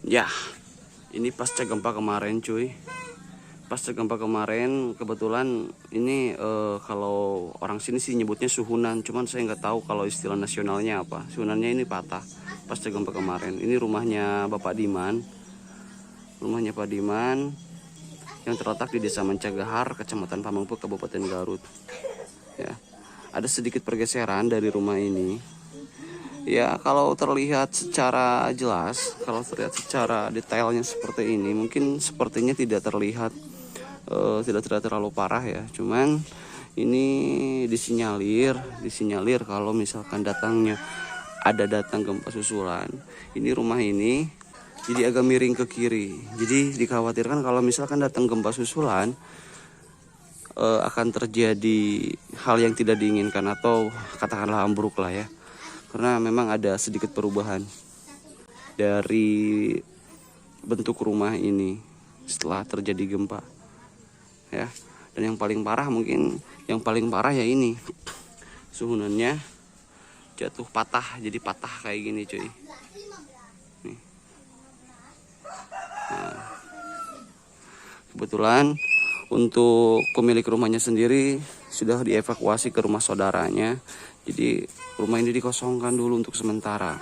Ya, ini pasca gempa kemarin cuy. Pasca gempa kemarin kebetulan ini kalau orang sini sih nyebutnya suhunan, cuman saya nggak tahu kalau istilah nasionalnya apa. Suhunannya ini patah pasca gempa kemarin. Ini rumahnya Bapak Diman, rumahnya Pak Diman yang terletak di Desa Mencagahar, Kecamatan Pamengpeuk, Kabupaten Garut. Ya, ada sedikit pergeseran dari rumah ini. Ya, kalau terlihat secara jelas, kalau terlihat secara detailnya seperti ini, mungkin sepertinya tidak terlihat tidak terlalu parah ya. Cuman ini disinyalir kalau misalkan datang gempa susulan, ini rumah ini jadi agak miring ke kiri. Jadi dikhawatirkan kalau misalkan datang gempa susulan akan terjadi hal yang tidak diinginkan atau katakanlah ambruk lah ya. Karena memang ada sedikit perubahan dari bentuk rumah ini setelah terjadi gempa ya. Dan yang paling parah ya ini suhunannya jatuh patah, jadi patah kayak gini cuy nih. Nah, kebetulan untuk pemilik rumahnya sendiri sudah dievakuasi ke rumah saudaranya. Jadi rumah ini dikosongkan dulu untuk sementara.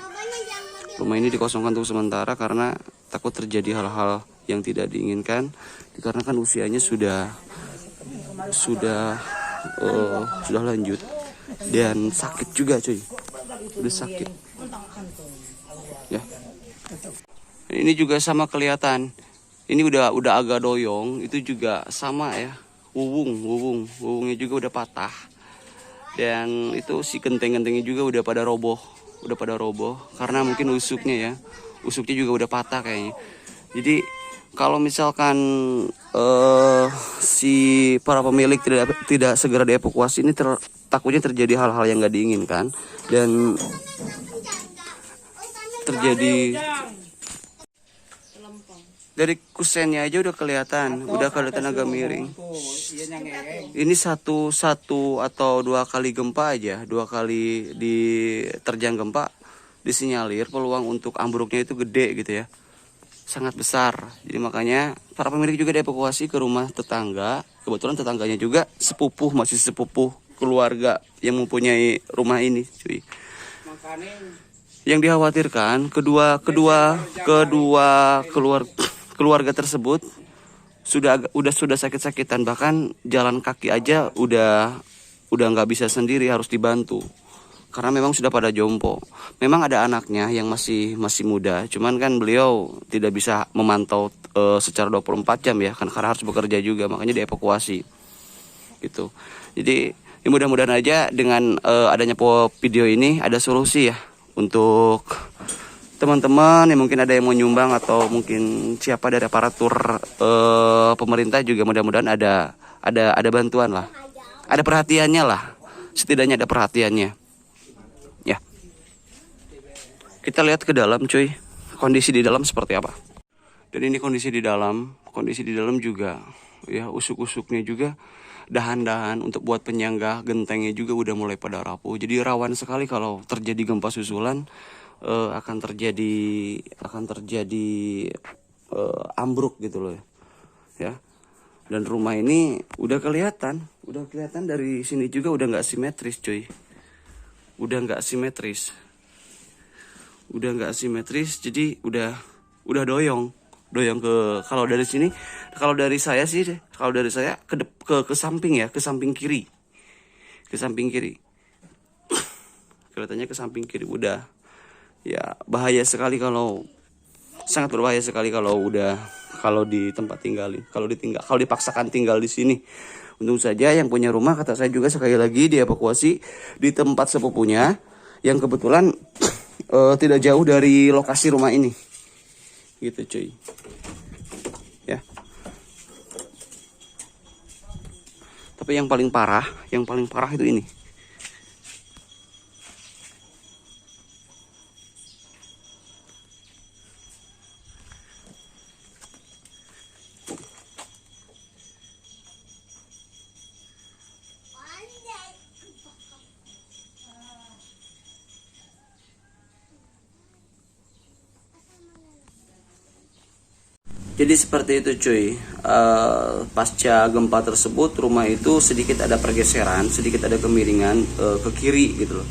Rumah ini dikosongkan untuk sementara karena takut terjadi hal-hal yang tidak diinginkan, dikarenakan usianya sudah lanjut dan sakit juga cuy. Udah sakit. Ya. Ini juga sama kelihatan. Ini udah agak doyong, itu juga sama ya. Wungnya juga udah patah. Dan itu si genteng-gentengnya juga udah pada roboh karena mungkin usuknya juga udah patah kayaknya. Jadi kalau misalkan si para pemilik tidak segera dievakuasi, ini takutnya terjadi hal-hal yang nggak diinginkan dan terjadi. Dari kusennya aja udah kelihatan agak miring. Ini satu atau dua kali gempa aja, dua kali diterjang gempa disinyalir peluang untuk ambruknya itu gede gitu ya, sangat besar. Jadi makanya para pemilik juga dievakuasi ke rumah tetangga. Kebetulan tetangganya juga masih sepupuh keluarga yang mempunyai rumah ini cuy. Yang dikhawatirkan kedua keluarga tersebut sudah sakit-sakitan, bahkan jalan kaki aja udah nggak bisa sendiri, harus dibantu karena memang sudah pada jompo. Memang ada anaknya yang masih muda, cuman kan beliau tidak bisa memantau secara 24 jam ya, karena harus bekerja juga, makanya dievakuasi gitu. Jadi ya mudah-mudahan aja dengan adanya video ini ada solusi ya untuk teman-teman yang mungkin ada yang mau nyumbang atau mungkin siapa dari aparatur pemerintah juga, mudah-mudahan ada bantuan lah, ada perhatiannya lah, setidaknya ada perhatiannya ya. Kita lihat ke dalam cuy, kondisi di dalam seperti apa. Dan ini kondisi di dalam juga ya, usuk-usuknya juga, dahan-dahan untuk buat penyangga gentengnya juga udah mulai pada rapuh. Jadi rawan sekali kalau terjadi gempa susulan akan terjadi ambruk gitu loh ya. Dan rumah ini udah kelihatan dari sini juga udah nggak simetris cuy, udah nggak simetris. Jadi udah doyong ke, kalau dari sini, kalau dari saya ke samping ya, ke samping kiri kelihatannya ke samping kiri. Udah ya, sangat berbahaya sekali kalau di tempat kalau dipaksakan tinggal di sini. Untung saja yang punya rumah, kata saya juga sekali lagi, dievakuasi di tempat sepupunya yang kebetulan tidak jauh dari lokasi rumah ini gitu cuy ya. Tapi yang paling parah itu ini. Jadi seperti itu cuy. Pasca gempa tersebut rumah itu sedikit ada pergeseran, sedikit ada kemiringan ke kiri gitu loh.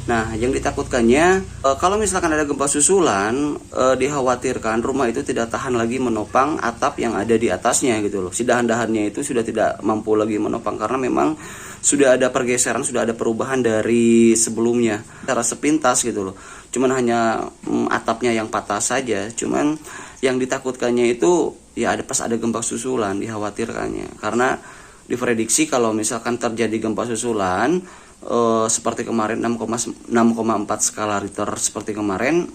Nah, yang ditakutkannya kalau misalkan ada gempa susulan, dikhawatirkan rumah itu tidak tahan lagi menopang atap yang ada di atasnya gitu loh. Si dahan-dahannya itu sudah tidak mampu lagi menopang karena memang sudah ada pergeseran, sudah ada perubahan dari sebelumnya. Secara sepintas gitu loh. Cuman hanya atapnya yang patah saja. Cuman yang ditakutkannya itu ya pas ada gempa susulan, dikhawatirkannya. Karena diprediksi kalau misalkan terjadi gempa susulan seperti kemarin 6,4 skala Richter seperti kemarin,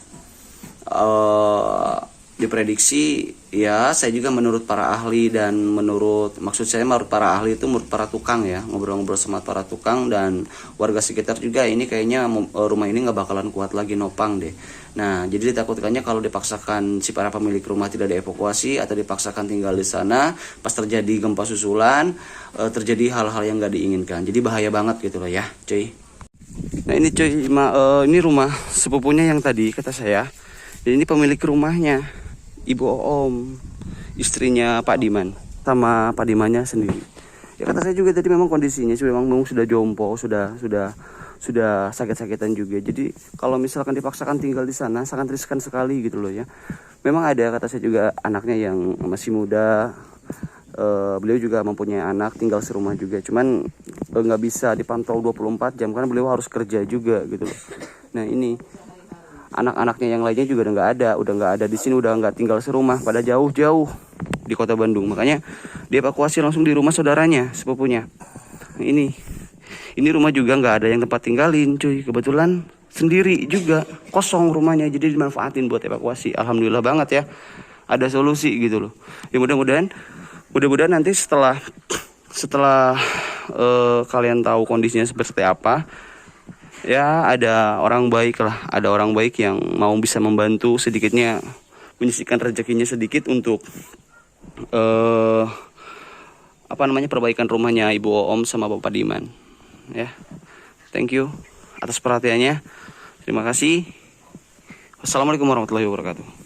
diprediksi ya, saya juga menurut para ahli dan maksud saya menurut para ahli itu menurut para tukang ya, ngobrol-ngobrol sama para tukang dan warga sekitar juga, ini kayaknya rumah ini nggak bakalan kuat lagi nopang deh. Nah, jadi ditakutkannya kalau dipaksakan si para pemilik rumah tidak dievakuasi atau dipaksakan tinggal di sana, pas terjadi gempa susulan, terjadi hal-hal yang nggak diinginkan. Jadi bahaya banget gitu loh ya, cuy. Nah ini cuy, ini rumah sepupunya yang tadi kata saya. Dan ini pemilik rumahnya, Ibu Oom, istrinya Pak Diman, sama Pak Dimannya sendiri. Ya kata saya juga tadi memang kondisinya memang sudah jompo, sudah sakit-sakitan juga. Jadi kalau misalkan dipaksakan tinggal di sana sangat riskan sekali gitu loh ya. Memang ada kata saya juga anaknya yang masih muda. Beliau juga mempunyai anak tinggal serumah juga. Cuman nggak bisa dipantau 24 jam karena beliau harus kerja juga gitu loh. Nah ini anak-anaknya yang lainnya juga udah nggak ada di sini, udah nggak tinggal serumah, pada jauh-jauh di kota Bandung. Makanya dievakuasi langsung di rumah saudaranya, sepupunya. Ini rumah juga nggak ada yang tempat tinggalin, cuy. Kebetulan sendiri juga, kosong rumahnya, jadi dimanfaatin buat evakuasi. Alhamdulillah banget ya, ada solusi gitu loh. Ya mudah-mudahan nanti setelah kalian tahu kondisinya seperti apa, ya ada orang baik lah, ada orang baik yang mau bisa membantu sedikitnya, menyisihkan rezekinya sedikit untuk perbaikan rumahnya Ibu Oom sama Bapak Diman. Ya, thank you atas perhatiannya. Terima kasih. Wassalamualaikum warahmatullahi wabarakatuh.